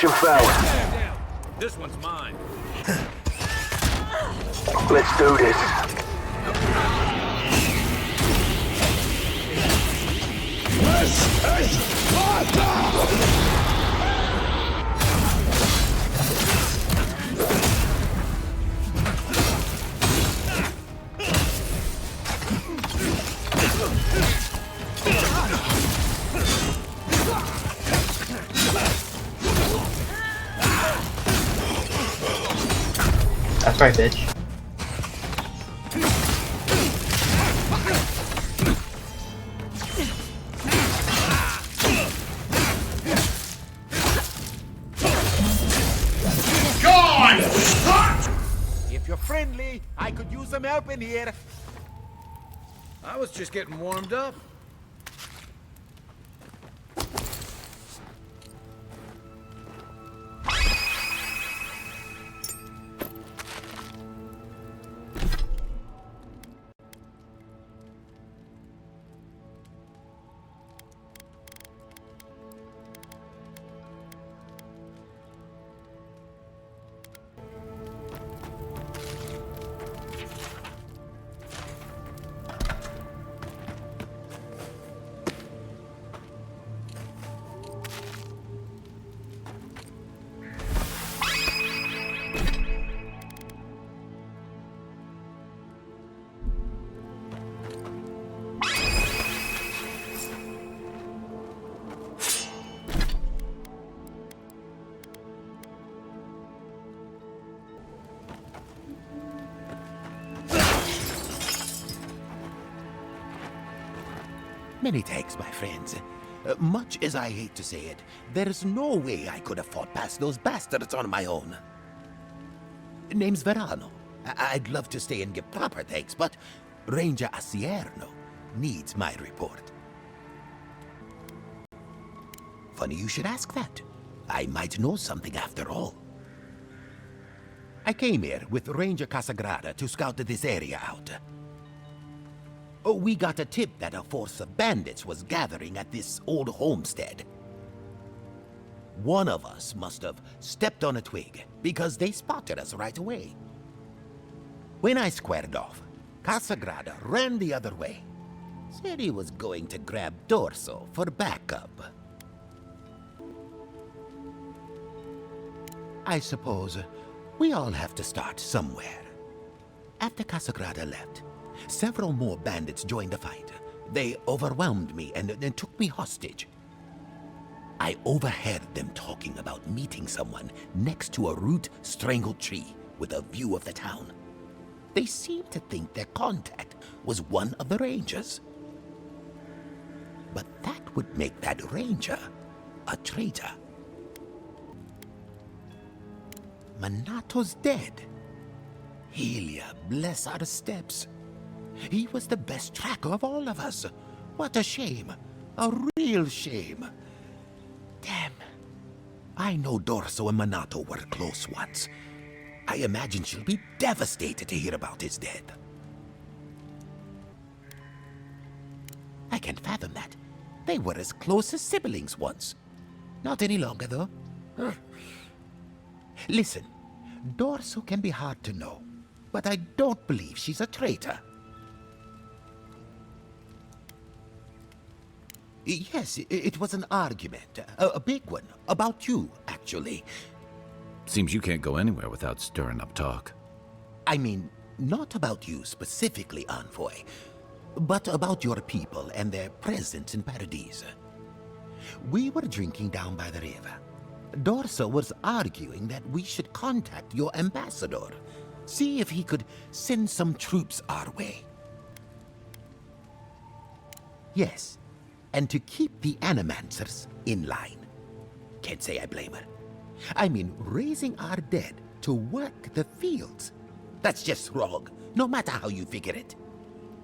Location found. Down. This one's mine. Let's do this. That's right, bitch. If you're friendly, I could use some help in here. I was just getting warmed up. Many thanks, my friends. Much as I hate to say it, there's no way I could have fought past those bastards on my own. Name's Verano. I'd love to stay and give proper thanks, but Ranger Asierno needs my report. Funny you should ask that. I might know something after all. I came here with Ranger Casagrada to scout this area out. We got a tip that a force of bandits was gathering at this old homestead. One of us must have stepped on a twig, because they spotted us right away. When I squared off, Casagrada ran the other way. Said he was going to grab Dorso for backup. I suppose we all have to start somewhere. After Casagrada left, several more bandits joined the fight. They overwhelmed me and took me hostage. I overheard them talking about meeting someone next to a root-strangled tree with a view of the town. They seemed to think their contact was one of the rangers. But that would make that ranger a traitor. Manato's dead. Helia, bless our steps. He was the best tracker of all of us. What a shame. A real shame. Damn. I know Dorso and Manato were close once. I imagine she'll be devastated to hear about his death. I can't fathom that. They were as close as siblings once. Not any longer, though. Listen, Dorso can be hard to know, but I don't believe she's a traitor. Yes, it was an argument. A big one. About you, actually. Seems you can't go anywhere without stirring up talk. I mean, not about you specifically, Envoy, but about your people and their presence in Paradise. We were drinking down by the river. Dorso was arguing that we should contact your ambassador, see if he could send some troops our way. Yes, and to keep the Animancers in line. Can't say I blame her. I mean, raising our dead to work the fields. That's just wrong, no matter how you figure it.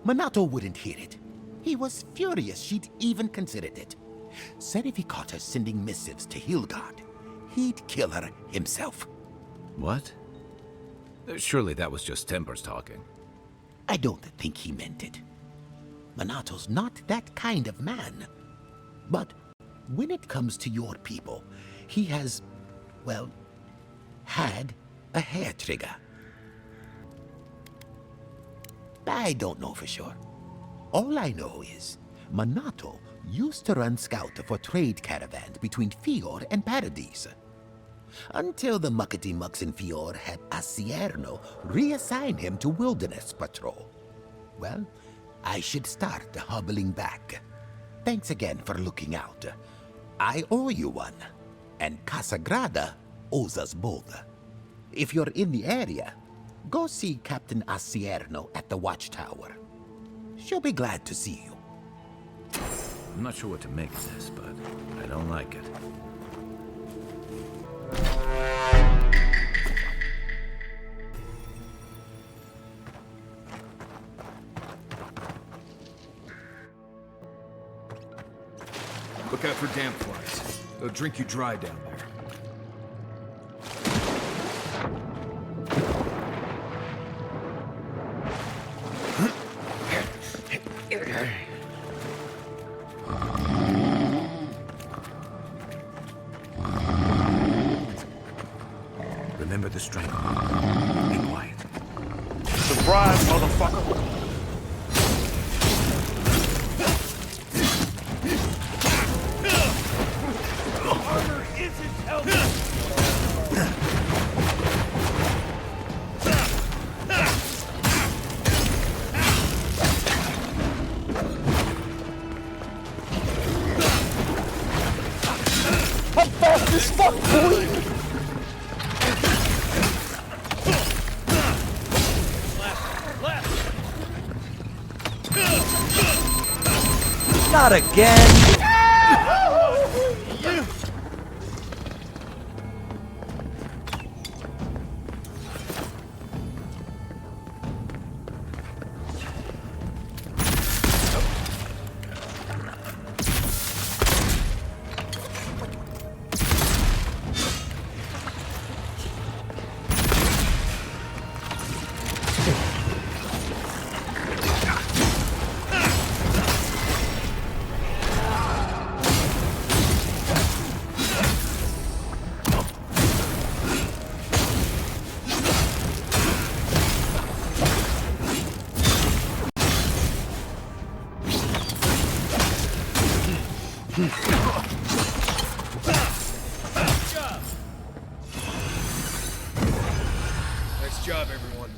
Manato wouldn't hear it. He was furious she'd even considered it. Said if he caught her sending missives to Hildgard, he'd kill her himself. What? Surely that was just Tempers talking. I don't think he meant it. Manato's not that kind of man. But when it comes to your people, he has well, had a hair trigger. I don't know for sure. All I know is Manato used to run scout for trade caravans between Fior and Paradise. Until the muckety-mucks in Fior had Asierno reassign him to wilderness patrol. Well, I should start hobbling back. Thanks again for looking out. I owe you one, and Casagrada owes us both. If you're in the area, go see Captain Asierno at the watchtower. She'll be glad to see you. I'm not sure what to make of this, but I don't like it. Look out for damp flies. They'll drink you dry down there. Remember the strength. Be quiet. Surprise, motherfucker! Armor isn't helping! I'm fast as fuck, boy! Not again! Nice job, everyone.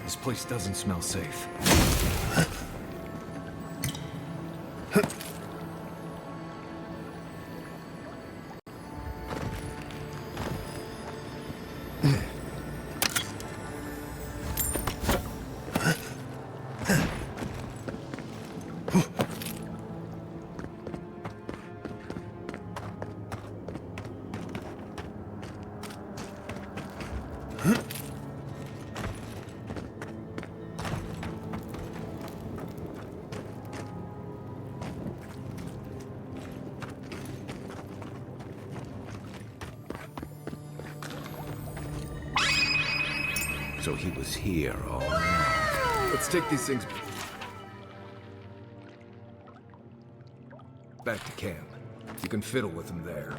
This place doesn't smell safe. So he was here all along. Let's take these things. Back to camp. You can fiddle with them there.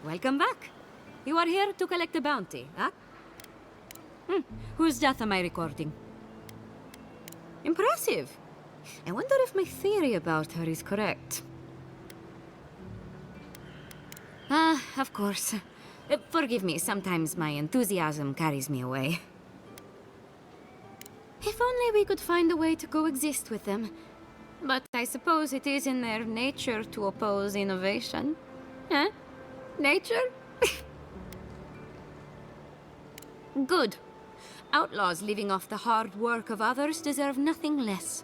Welcome back. You are here to collect a bounty, huh? Whose death am I recording? Impressive. I wonder if my theory about her is correct. Of course. Forgive me, sometimes my enthusiasm carries me away. If only we could find a way to coexist with them. But I suppose it is in their nature to oppose innovation. Huh? Nature? Good. Outlaws living off the hard work of others deserve nothing less.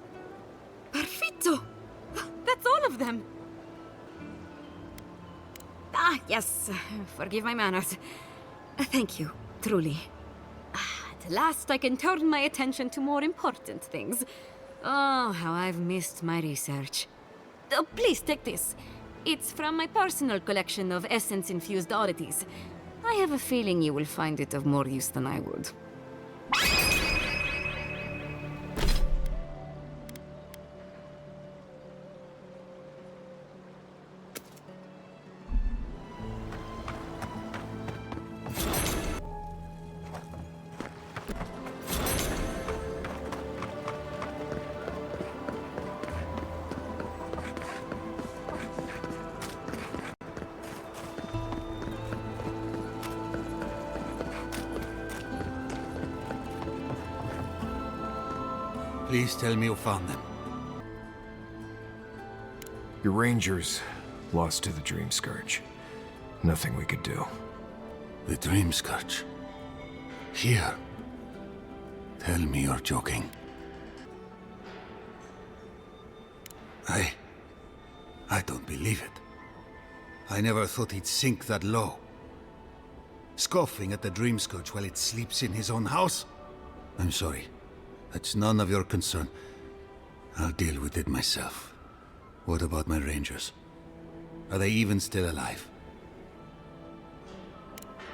Perfetto! That's all of them! Ah, yes. Forgive my manners. Thank you, truly. At last I can turn my attention to more important things. Oh, how I've missed my research. Please take this. It's from my personal collection of essence-infused oddities. I have a feeling you will find it of more use than I would. Please tell me you found them. Your rangers lost to the Dream Scourge. Nothing we could do. The Dream Scourge. Here. Tell me you're joking. I don't believe it. I never thought he'd sink that low. Scoffing at the Dream Scourge while it sleeps in his own house? I'm sorry. That's none of your concern. I'll deal with it myself. What about my rangers? Are they even still alive?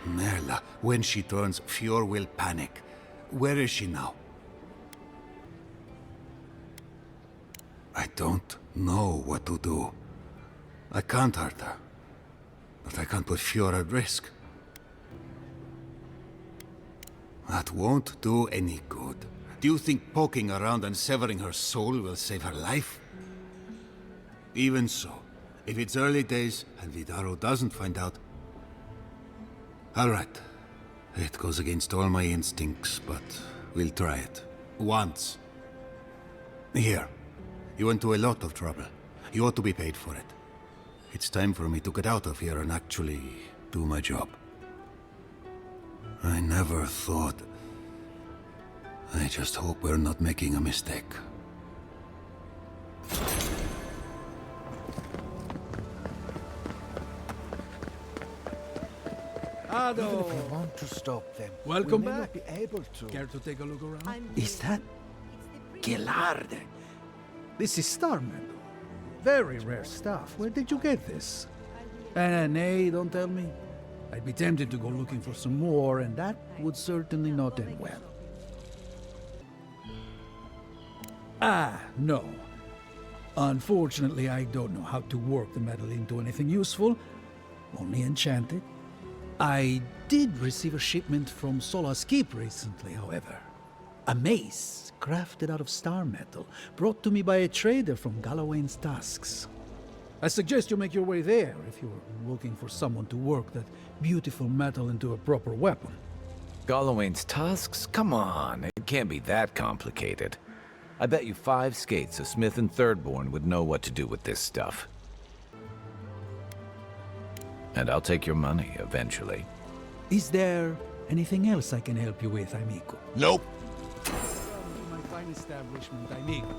Merla, when she turns, Fjord will panic. Where is she now? I don't know what to do. I can't hurt her. But I can't put Fjord at risk. That won't do any good. Do you think poking around and severing her soul will save her life? Even so, if it's early days and Vidaro doesn't find out... All right, It goes against all my instincts, but we'll try it. Once. Here. You went to a lot of trouble. You ought to be paid for it. It's time for me to get out of here and actually do my job. I never thought... I just hope we're not making a mistake. Even if we want to stop them, Welcome we may back. not be able to. Care to take a look around? Is that Garland? This is star metal. Very rare stuff. Where did you get this? Nay, don't tell me. I'd be tempted to go looking for some more, and that would certainly not end well. No. Unfortunately, I don't know how to work the metal into anything useful. Only enchanted. I did receive a shipment from Sola's Keep recently, however. A mace crafted out of star metal, brought to me by a trader from Galawain's Tusks. I suggest you make your way there if you're looking for someone to work that beautiful metal into a proper weapon. Galawain's tusks? Come on, it can't be that complicated. I bet you 5 skates a Smith and Thirdborn would know what to do with this stuff. And I'll take your money eventually. Is there anything else I can help you with, amigo? Nope. My fine establishment, amigo.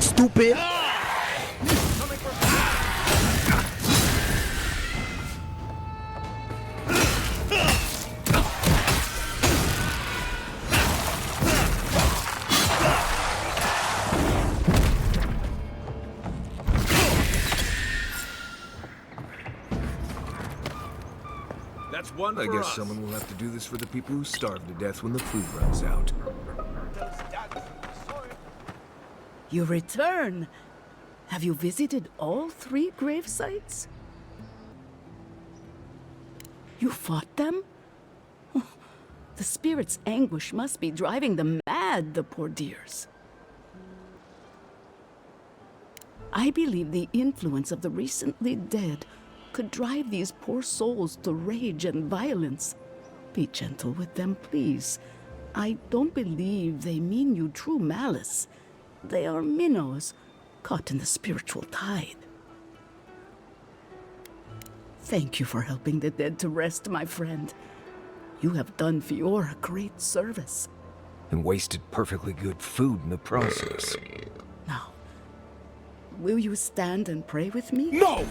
Stupid! That's one I for guess us. someone will have to do this for the people who starve to death when the food runs out. You return. Have you visited all 3 grave sites? You fought them? Oh, the spirit's anguish must be driving them mad, the poor dears. I believe the influence of the recently dead could drive these poor souls to rage and violence. Be gentle with them, please. I don't believe they mean you true malice. They are minnows caught in the spiritual tide. Thank you for helping the dead to rest, my friend. You have done Fiora great service. And wasted perfectly good food in the process. Now, will you stand and pray with me? No!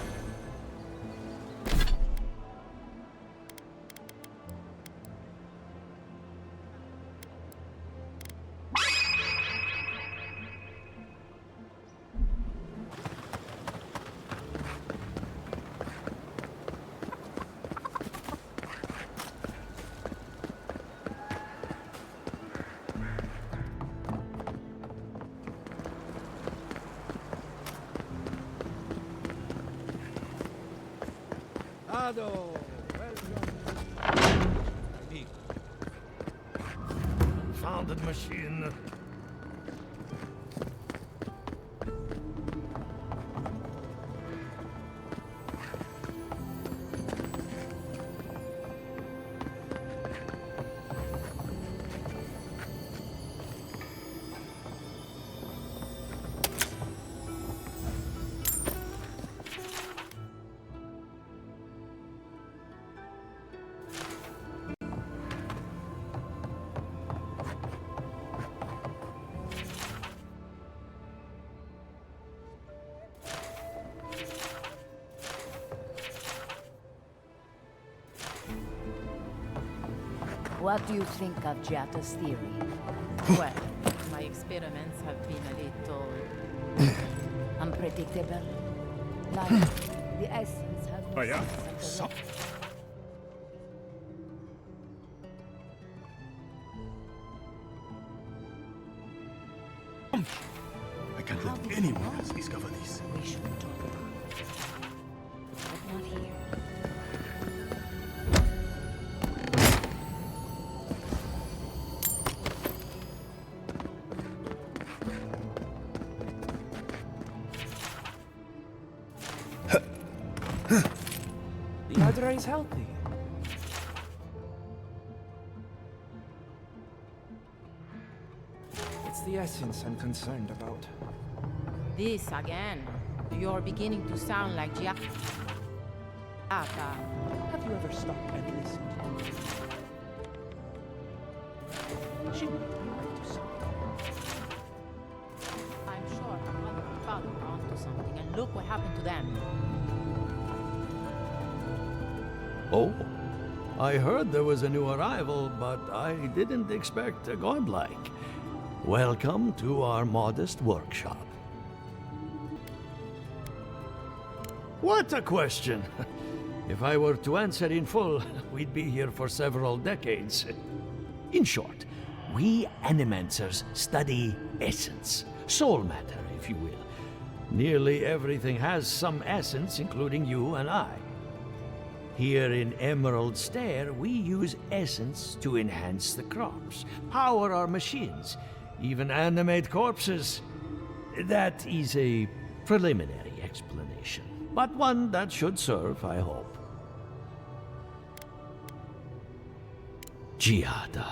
Ado, welcome. Amigo. Founded machine. What do you think of Jata's theory? Well, my experiments have been a little unpredictable. Like the essence has Oh, yeah? I can't let anyone else discover this. We should talk about it. But not here. The other is healthy. It's the essence I'm concerned about. This again. You're beginning to sound like Giac. Have you ever stopped and listened to me? She might be right to something. I'm sure her mother and father were onto something, and look what happened to them. Oh, I heard there was a new arrival, but I didn't expect a godlike. Welcome to our modest workshop. What a question! If I were to answer in full, we'd be here for several decades. In short, we Animancers study essence, soul matter, if you will. Nearly everything has some essence, including you and I. Here in Emerald Stair, we use essence to enhance the crops, power our machines, even animate corpses. That is a preliminary explanation, but one that should serve, I hope. Giada,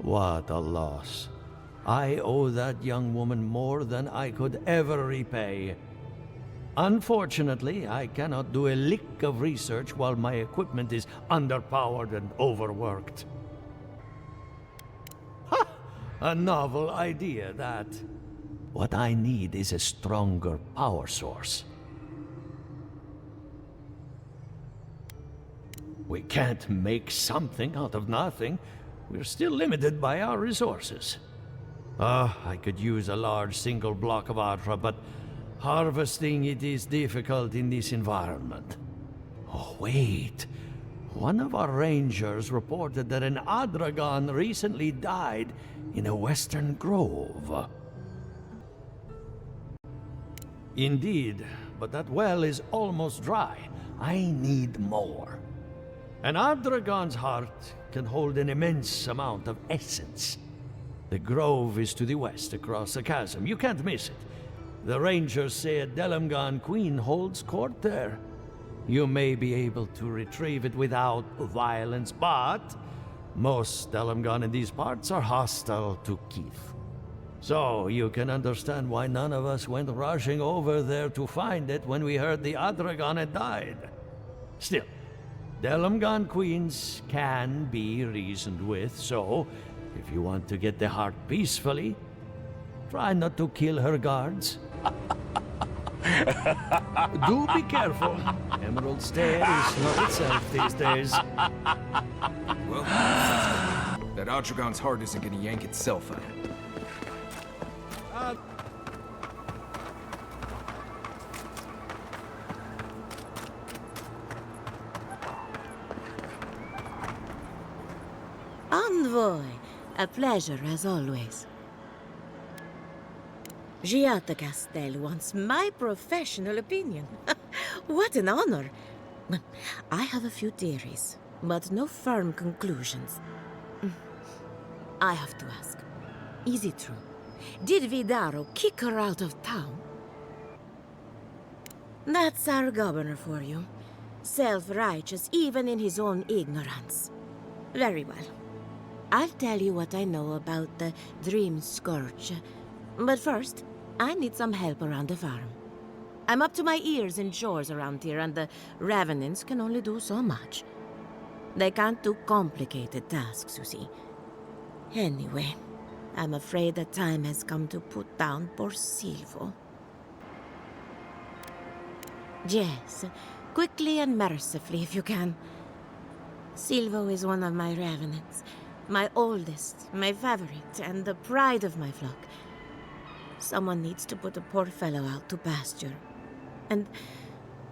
what a loss. I owe that young woman more than I could ever repay. Unfortunately, I cannot do a lick of research while my equipment is underpowered and overworked. Ha! A novel idea, that. What I need is a stronger power source. We can't make something out of nothing. We're still limited by our resources. I could use a large single block of Adra, but harvesting it is difficult in this environment. Oh, wait. One of our rangers reported that an Adragon recently died in a western grove. Indeed, but that well is almost dry. I need more. An Adragon's heart can hold an immense amount of essence. The grove is to the west, across the chasm. You can't miss it. The rangers say a DELEMGAN queen holds court there. You may be able to retrieve it without violence, but most DELEMGAN in these parts are hostile to Keith. So you can understand why none of us went rushing over there to find it when we heard the Adragon had died. Still, DELEMGAN queens can be reasoned with, so if you want to get the heart peacefully, try not to kill her guards. Do be careful. Emerald Stair is not itself these days. Well, that Adragon's heart isn't gonna yank itself out. Envoy, a pleasure as always. Giada Castel wants my professional opinion. What an honor. I have a few theories, but no firm conclusions. I have to ask, is it true? Did Vidaro kick her out of town? That's our governor for you. Self-righteous even in his own ignorance. Very well. I'll tell you what I know about the Dream Scourge. But first, I need some help around the farm. I'm up to my ears in chores around here, and the Revenants can only do so much. They can't do complicated tasks, you see. Anyway, I'm afraid the time has come to put down poor Silvo. Yes, quickly and mercifully if you can. Silvo is one of my Revenants. My oldest, my favorite, and the pride of my flock. Someone needs to put a poor fellow out to pasture. And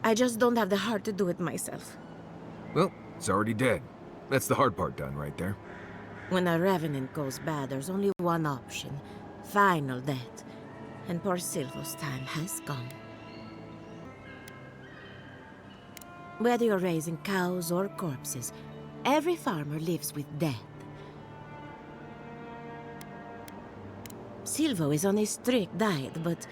I just don't have the heart to do it myself. Well, it's already dead. That's the hard part done right there. When a revenant goes bad, there's only one option. Final death. And poor Silvo's time has come. Whether you're raising cows or corpses, every farmer lives with death. Silvo is on a strict diet, but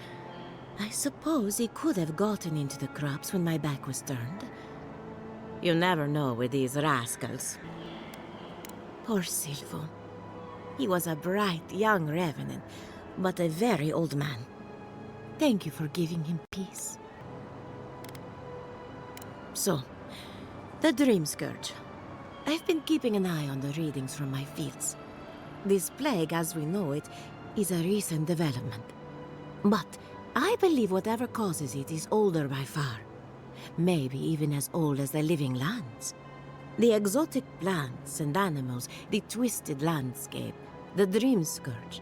I suppose he could have gotten into the crops when my back was turned. You never know with these rascals. Poor Silvo. He was a bright young revenant, but a very old man. Thank you for giving him peace. So, the Dream Scourge. I've been keeping an eye on the readings from my fields. This plague, as we know it, is a recent development. But I believe whatever causes it is older by far. Maybe even as old as the living lands. The exotic plants and animals, the twisted landscape, the Dream Scourge.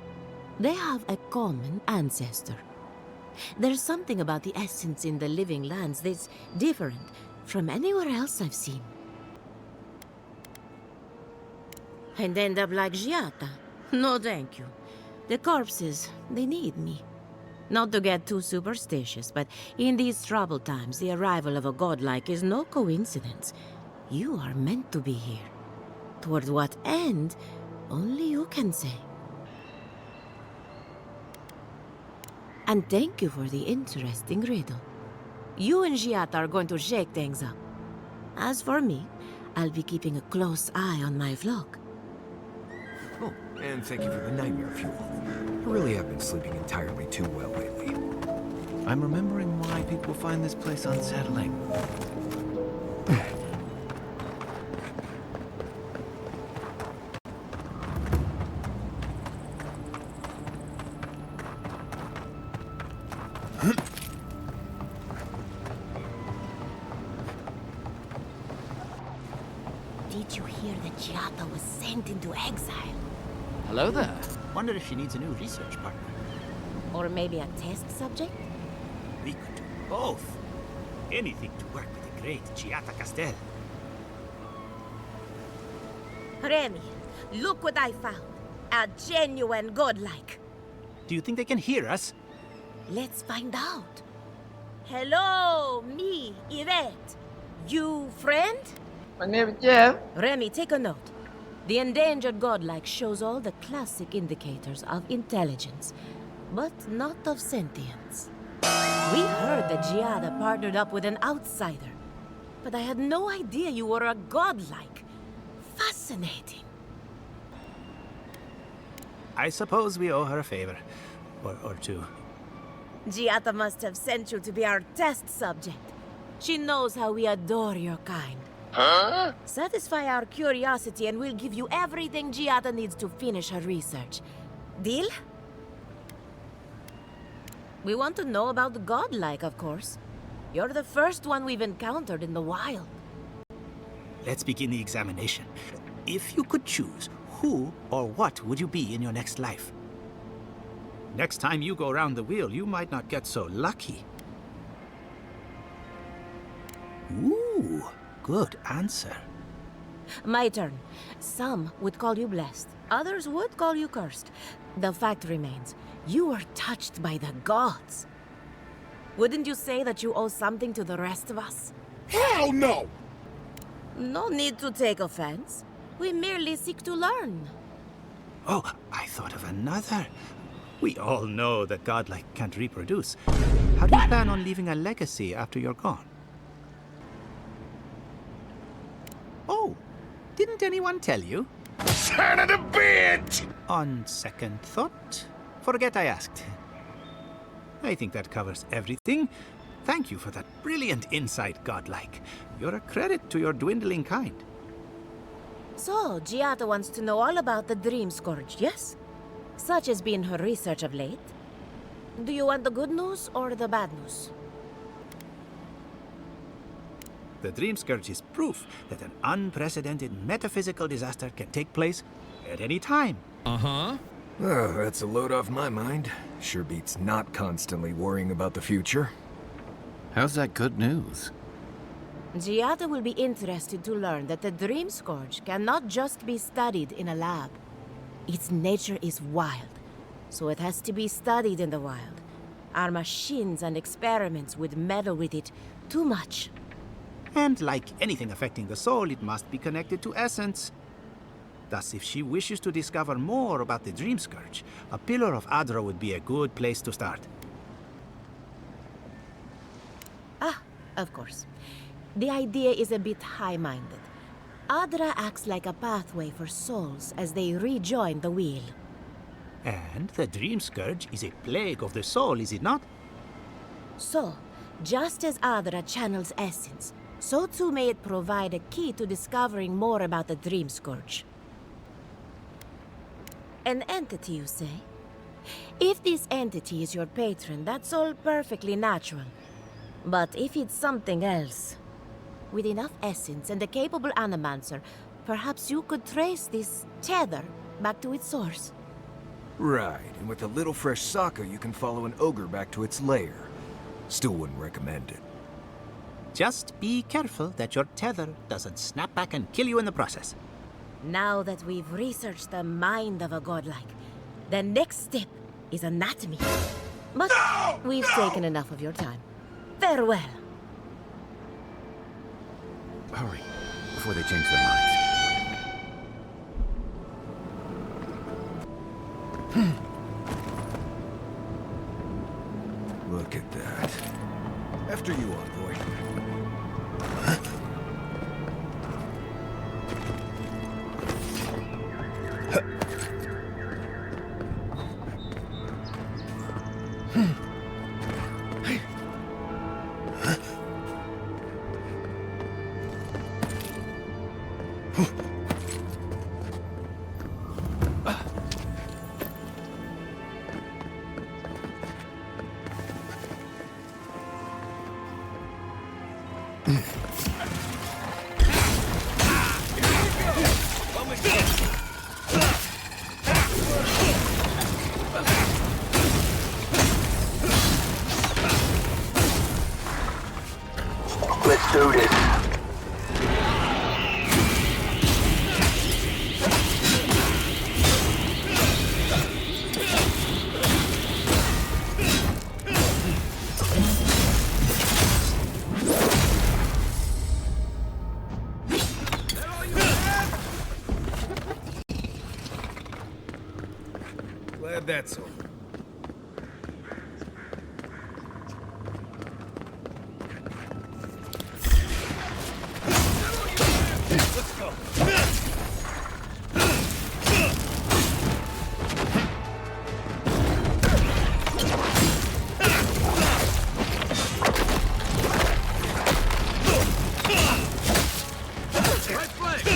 They have a common ancestor. There's something about the essence in the living lands that's different from anywhere else I've seen. And end up like Giata? No, thank you. The corpses, they need me. Not to get too superstitious, but in these troubled times, the arrival of a godlike is no coincidence. You are meant to be here. Toward what end, only you can say. And thank you for the interesting riddle. You and Giata are going to shake things up. As for me, I'll be keeping a close eye on my flock. Oh, and thank you for the nightmare fuel. I really have been sleeping entirely too well lately. I'm remembering why people find this place unsettling. Did you hear that Giata was sent into exile? Hello there. Wonder if she needs a new research partner. Or maybe a test subject? We could do both. Anything to work with the great Giata Castel. Remy, look what I found. A genuine godlike. Do you think they can hear us? Let's find out. Hello, me, Yvette. You friend? My name is Jeff. Remy, take a note. The endangered godlike shows all the classic indicators of intelligence, but not of sentience. We heard that Giada partnered up with an outsider, but I had no idea you were a godlike. Fascinating. I suppose we owe her a favor. Or two. Giata must have sent you to be our test subject. She knows how we adore your kind. Huh? Satisfy our curiosity and we'll give you everything Giata needs to finish her research. Deal? We want to know about the godlike, of course. You're the first one we've encountered in the wild. Let's begin the examination. If you could choose, who or what would you be in your next life? Next time you go around the wheel, you might not get so lucky. Ooh, good answer. My turn. Some would call you blessed. Others would call you cursed. The fact remains, you were touched by the gods. Wouldn't you say that you owe something to the rest of us? Hell no! No need to take offense. We merely seek to learn. Oh, I thought of another. We all know that godlike can't reproduce. How do you plan on leaving a legacy after you're gone? Oh, didn't anyone tell you? Son of a bitch! On second thought, forget I asked. I think that covers everything. Thank you for that brilliant insight, godlike. You're a credit to your dwindling kind. So, Giata wants to know all about the Dream Scourge, yes? Such has been her research of late. Do you want the good news or the bad news? The Dream Scourge is proof that an unprecedented metaphysical disaster can take place at any time. Uh-huh. Oh, that's a load off my mind. Sure beats not constantly worrying about the future. How's that good news? Giada will be interested to learn that the Dream Scourge cannot just be studied in a lab. Its nature is wild, so it has to be studied in the wild. Our machines and experiments would meddle with it too much. And like anything affecting the soul, it must be connected to essence. Thus, if she wishes to discover more about the Dream Scourge, a Pillar of Adra would be a good place to start. Ah, of course. The idea is a bit high-minded. Adra acts like a pathway for souls as they rejoin the wheel. And the Dream Scourge is a plague of the soul, is it not? So, just as Adra channels essence, so too may it provide a key to discovering more about the Dream Scourge. An entity, you say? If this entity is your patron, that's all perfectly natural. But if it's something else, with enough essence and a capable animancer, perhaps you could trace this tether back to its source. Right, and with a little fresh sake, you can follow an ogre back to its lair. Still wouldn't recommend it. Just be careful that your tether doesn't snap back and kill you in the process. Now that we've researched the mind of a godlike, the next step is anatomy. But we've taken enough of your time. Farewell. Hurry, before they change their minds. Look at that. After you, Envoy. Let's do this. Glad that's over. Let's go. Right flank.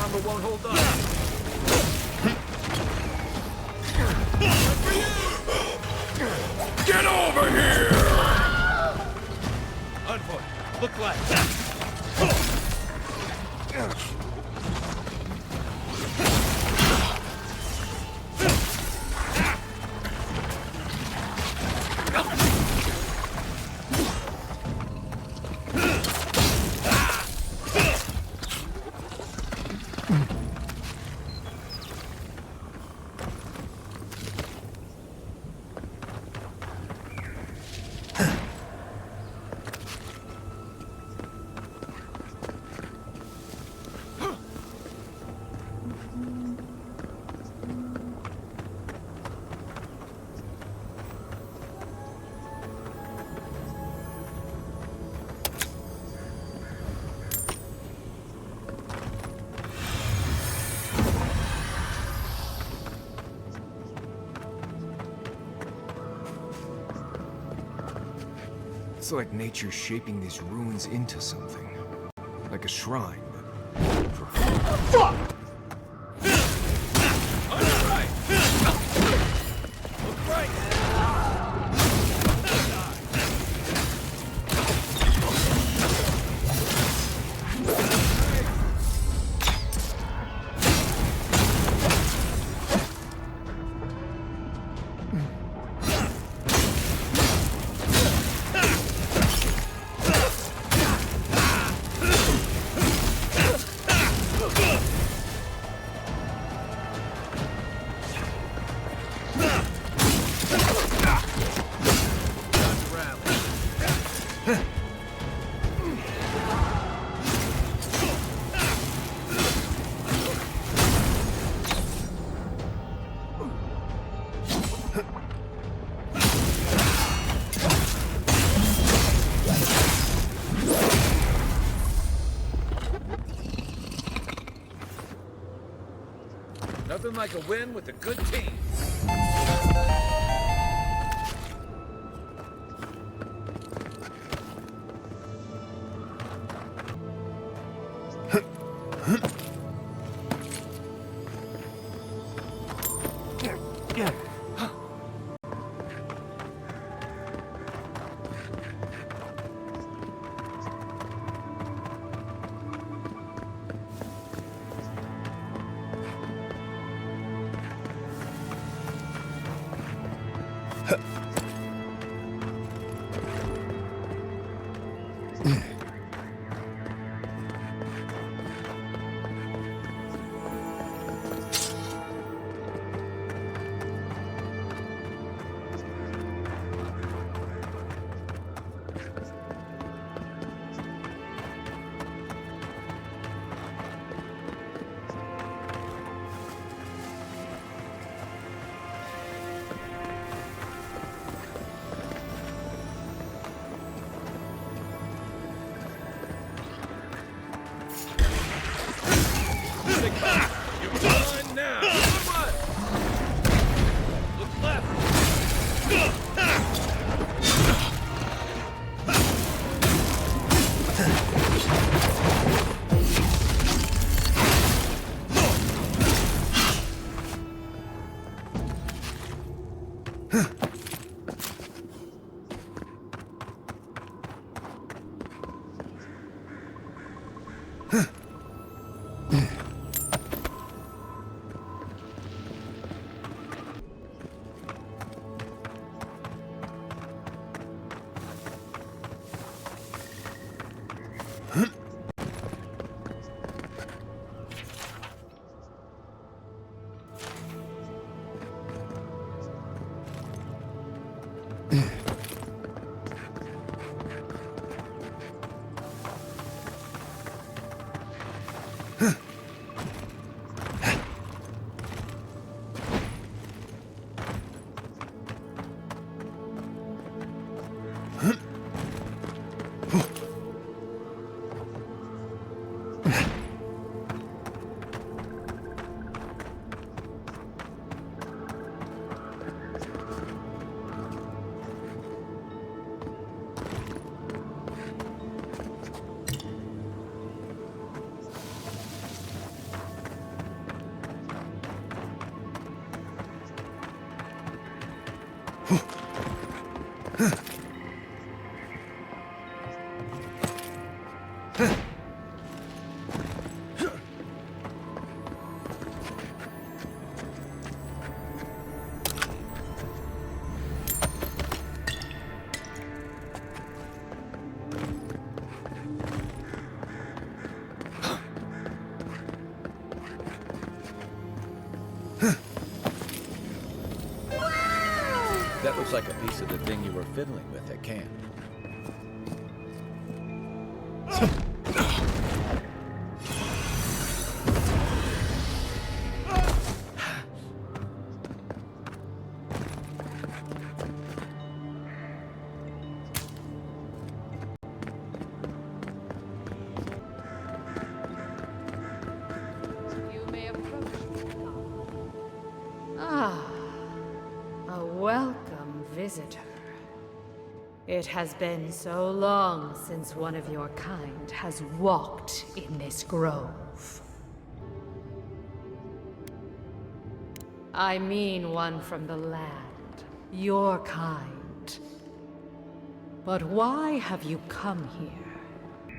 Armor won't hold up. Get over here! Envoy, look left. It's like nature's shaping these ruins into something. Like a shrine, but... Fuck! On your right! Look right! Nothing like a win with a good team. That looks like a piece of the thing you were fiddling with at camp. You may approach. A welcome visitor. It has been so long since one of your kind has walked in this grove. I mean one from the land, your kind. But why have you come here?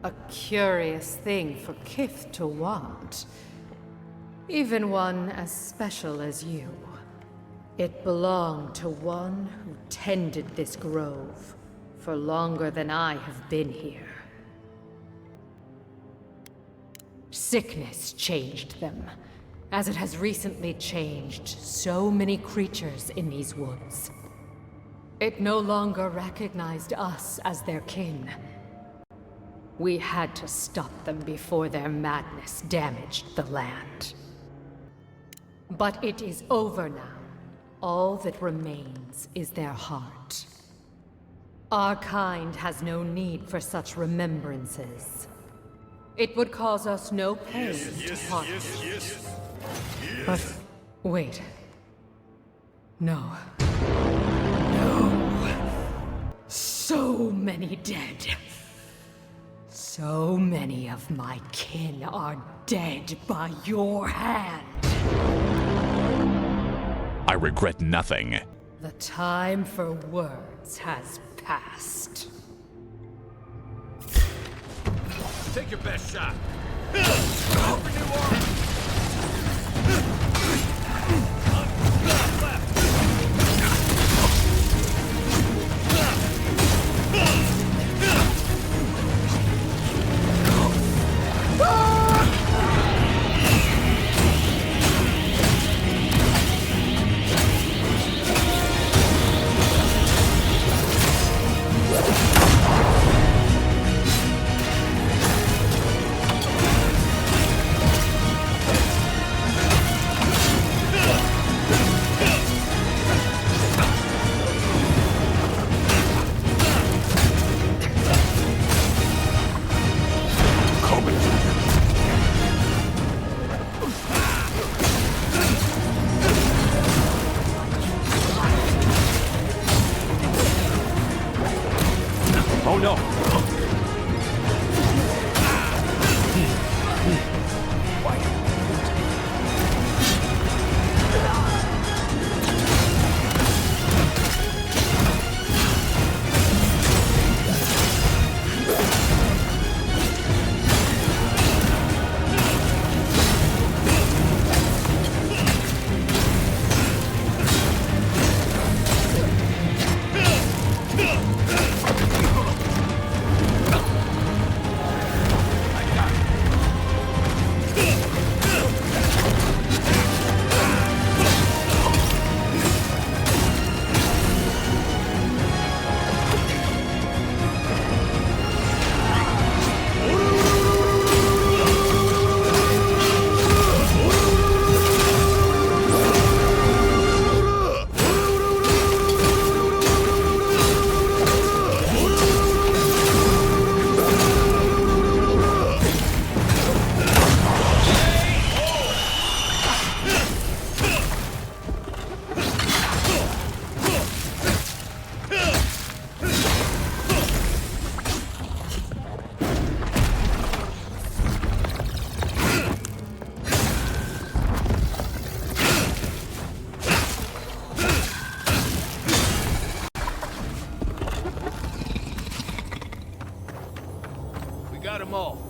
A curious thing for Kith to want. Even one as special as you. It belonged to one who tended this grove for longer than I have been here. Sickness changed them, as it has recently changed so many creatures in these woods. It no longer recognized us as their kin. We had to stop them before their madness damaged the land. But it is over now. All that remains is their heart. Our kind has no need for such remembrances. It would cause us no pain to part. But wait. No. No. So many dead. So many of my kin are dead by your hand. I regret nothing. The time for words has passed. Take your best shot. Open new armor. Oh no! Got them all.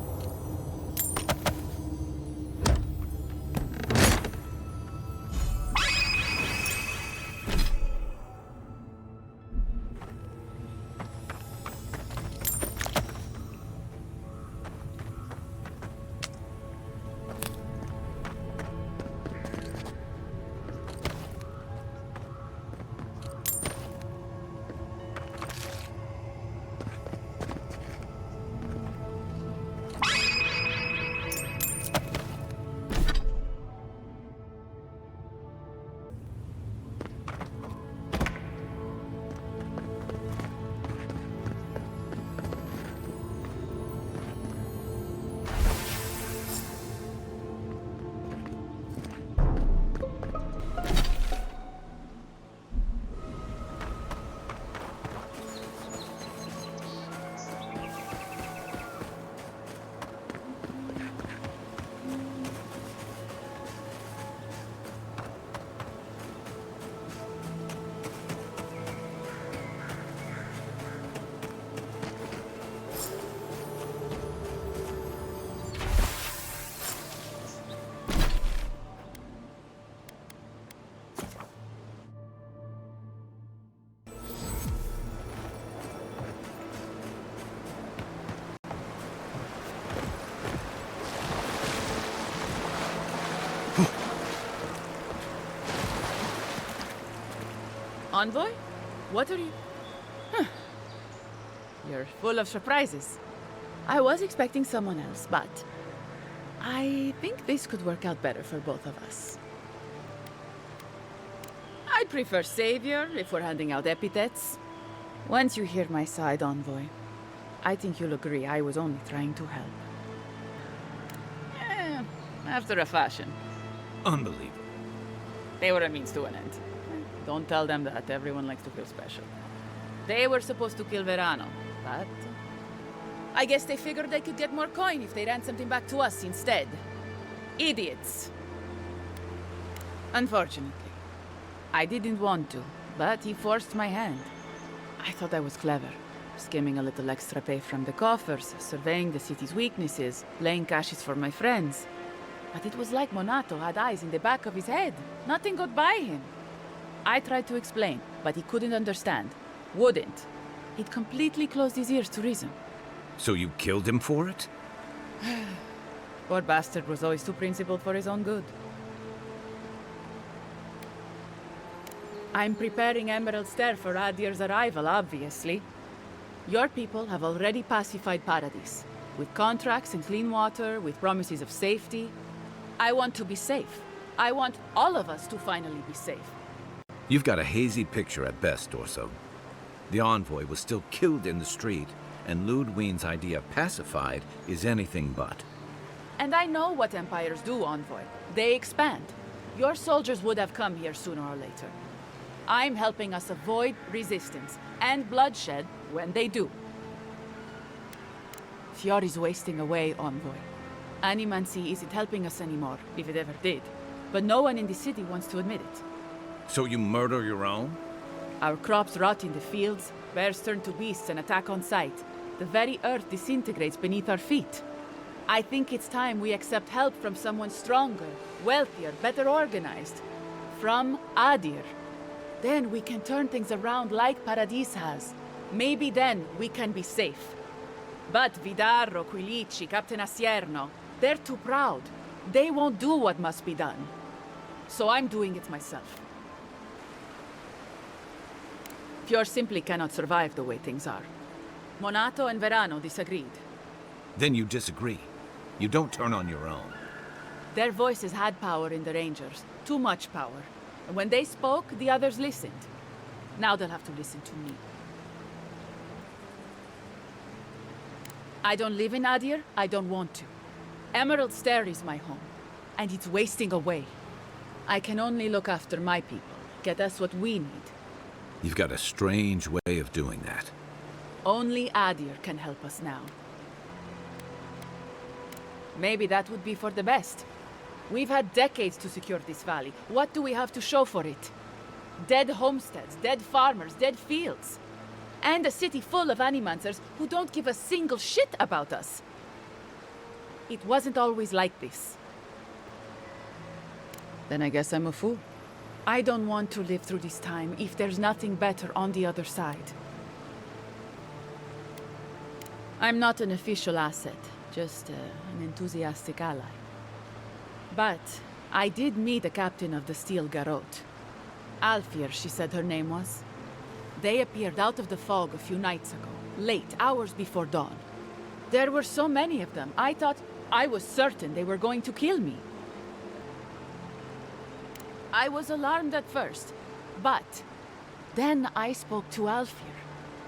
Envoy? What are you... Huh. You're full of surprises. I was expecting someone else, but... I think this could work out better for both of us. I'd prefer Savior if we're handing out epithets. Once you hear my side, Envoy, I think you'll agree I was only trying to help. After a fashion. Unbelievable. They were a means to an end. Don't tell them that. Everyone likes to feel special. They were supposed to kill Verano, but I guess they figured they could get more coin if they ransomed him back to us instead. Idiots. Unfortunately. I didn't want to, but he forced my hand. I thought I was clever, skimming a little extra pay from the coffers, surveying the city's weaknesses, playing caches for my friends. But it was like Monato had eyes in the back of his head. Nothing got by him. I tried to explain, but he couldn't understand. Wouldn't. He'd completely closed his ears to reason. So you killed him for it? Poor bastard was always too principled for his own good. I'm preparing Emerald Stair for Adir's arrival, obviously. Your people have already pacified Paradise, with contracts and clean water, with promises of safety. I want to be safe. I want all of us to finally be safe. You've got a hazy picture at best, Dorso. The envoy was still killed in the street, and Ludwine's idea of pacified is anything but. And I know what empires do, Envoy. They expand. Your soldiers would have come here sooner or later. I'm helping us avoid resistance and bloodshed when they do. Fiori's wasting away, Envoy. Animancy isn't helping us anymore, if it ever did. But no one in the city wants to admit it. So you murder your own? Our crops rot in the fields, bears turn to beasts and attack on sight. The very earth disintegrates beneath our feet. I think it's time we accept help from someone stronger, wealthier, better organized. From Adir. Then we can turn things around like Paradis has. Maybe then we can be safe. But Vidarro, Quilici, Captain Asierno, they're too proud. They won't do what must be done. So I'm doing it myself. Fior simply cannot survive the way things are. Monato and Verano disagreed. Then you disagree. You don't turn on your own. Their voices had power in the Rangers. Too much power. And when they spoke, the others listened. Now they'll have to listen to me. I don't live in Adir. I don't want to. Emerald Stair is my home. And it's wasting away. I can only look after my people. Get us what we need. You've got a strange way of doing that. Only Adir can help us now. Maybe that would be for the best. We've had decades to secure this valley. What do we have to show for it? Dead homesteads, dead farmers, dead fields. And a city full of animancers who don't give a single shit about us. It wasn't always like this. Then I guess I'm a fool. I don't want to live through this time if there's nothing better on the other side. I'm not an official asset, just an enthusiastic ally. But I did meet the captain of the Steel Garrote. Alfir, she said her name was. They appeared out of the fog a few nights ago, late, hours before dawn. There were so many of them, I was certain they were going to kill me. I was alarmed at first, but then I spoke to Alfir,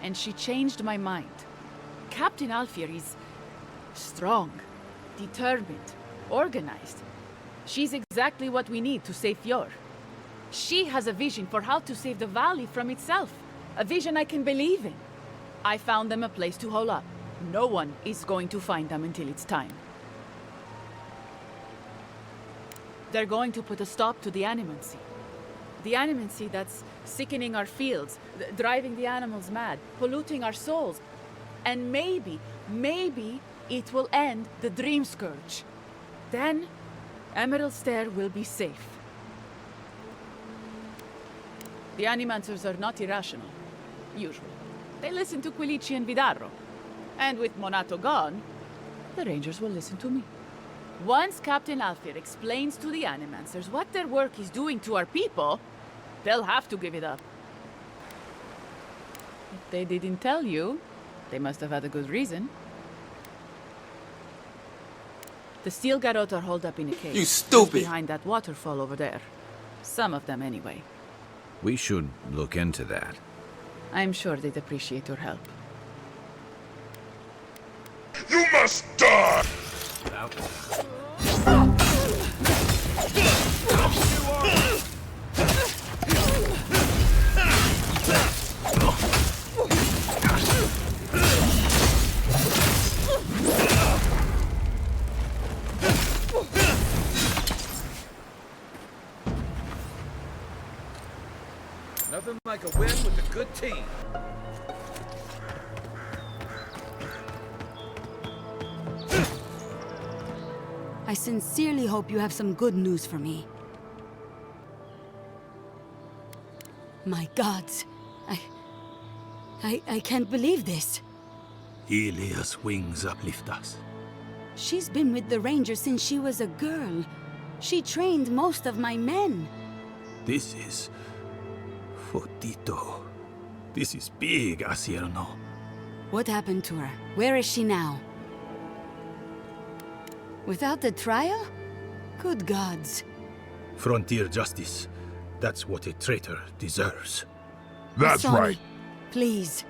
and she changed my mind. Captain Alfir is strong, determined, organized. She's exactly what we need to save Fior. She has a vision for how to save the valley from itself, a vision I can believe in. I found them a place to hole up. No one is going to find them until it's time. They're going to put a stop to the Animancy. The Animancy that's sickening our fields, driving the animals mad, polluting our souls. And maybe it will end the Dream Scourge. Then, Emerald Stair will be safe. The Animancers are not irrational, usually. They listen to Quilici and Vidarro. And with Monato gone, the Rangers will listen to me. Once Captain Alfir explains to the Animancers what their work is doing to our people, they'll have to give it up. If they didn't tell you, they must have had a good reason. The Steel Garrote are holed up in a cave. You stupid! Just behind that waterfall over there. Some of them, anyway. We should look into that. I'm sure they'd appreciate your help. You must die! Nothing like a win with a good team. I sincerely hope you have some good news for me. My gods. I can't believe this. Ilia's wings uplift us. She's been with the Rangers since she was a girl. She trained most of my men. This is... Fotito. This is big, Asierno. What happened to her? Where is she now? Without the trial? Good gods. Frontier justice. That's what a traitor deserves. That's Sonny, right. Please.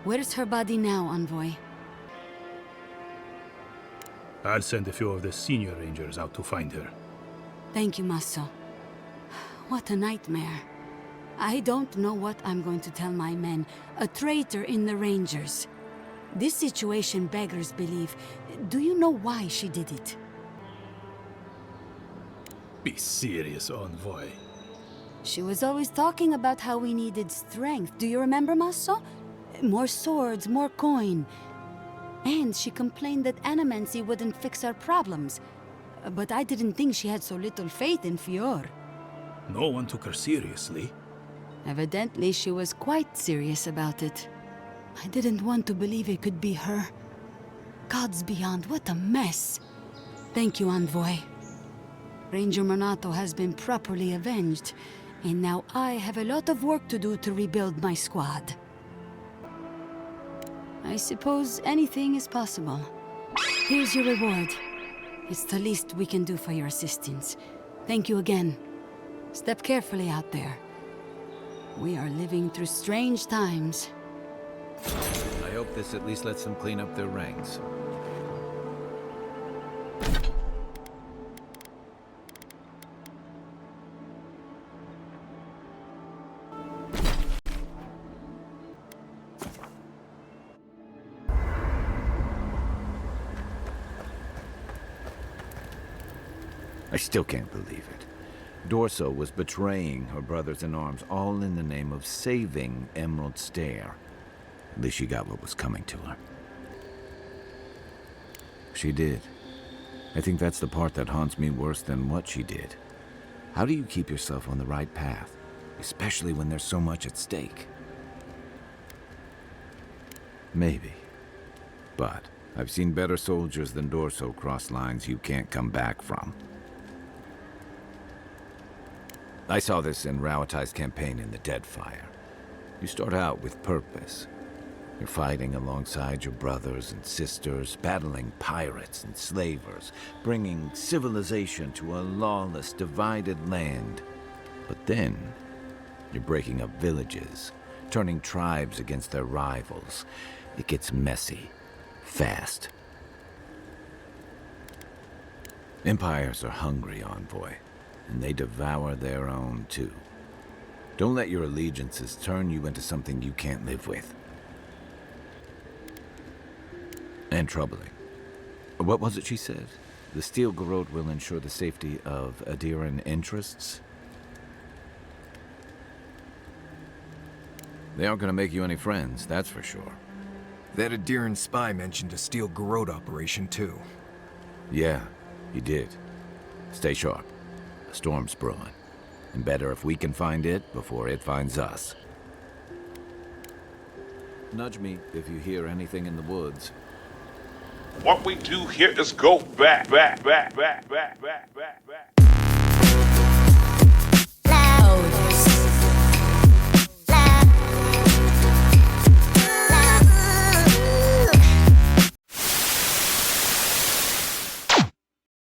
Where's her body now, Envoy? I'll send a few of the senior rangers out to find her. Thank you, Masso. What a nightmare. I don't know what I'm going to tell my men. A traitor in the Rangers. This situation beggars belief. Do you know why she did it? Be serious, Envoy. She was always talking about how we needed strength. Do you remember, Masso? More swords, more coin. And she complained that Animancy wouldn't fix our problems. But I didn't think she had so little faith in Fior. No one took her seriously. Evidently, she was quite serious about it. I didn't want to believe it could be her. Gods beyond, what a mess. Thank you, Envoy. Ranger Monato has been properly avenged, and now I have a lot of work to do to rebuild my squad. I suppose anything is possible. Here's your reward. It's the least we can do for your assistance. Thank you again. Step carefully out there. We are living through strange times. I hope this at least lets them clean up their ranks. I still can't believe it. Dorso was betraying her brothers-in-arms, all in the name of saving Emerald Stair. At least she got what was coming to her. She did. I think that's the part that haunts me worse than what she did. How do you keep yourself on the right path, especially when there's so much at stake? Maybe. But I've seen better soldiers than Dorso cross lines you can't come back from. I saw this in Rauatai's campaign in the Deadfire. You start out with purpose. You're fighting alongside your brothers and sisters, battling pirates and slavers, bringing civilization to a lawless, divided land. But then, you're breaking up villages, turning tribes against their rivals. It gets messy, fast. Empires are hungry, Envoy. And they devour their own, too. Don't let your allegiances turn you into something you can't live with. And troubling. What was it she said? The Steel Garrote will ensure the safety of Adiran interests? They aren't going to make you any friends, that's for sure. That Adiran spy mentioned a Steel Garrote operation, too. Yeah, he did. Stay sharp. A storm's brewing. And better if we can find it before it finds us. Nudge me if you hear anything in the woods. What we do here is go back.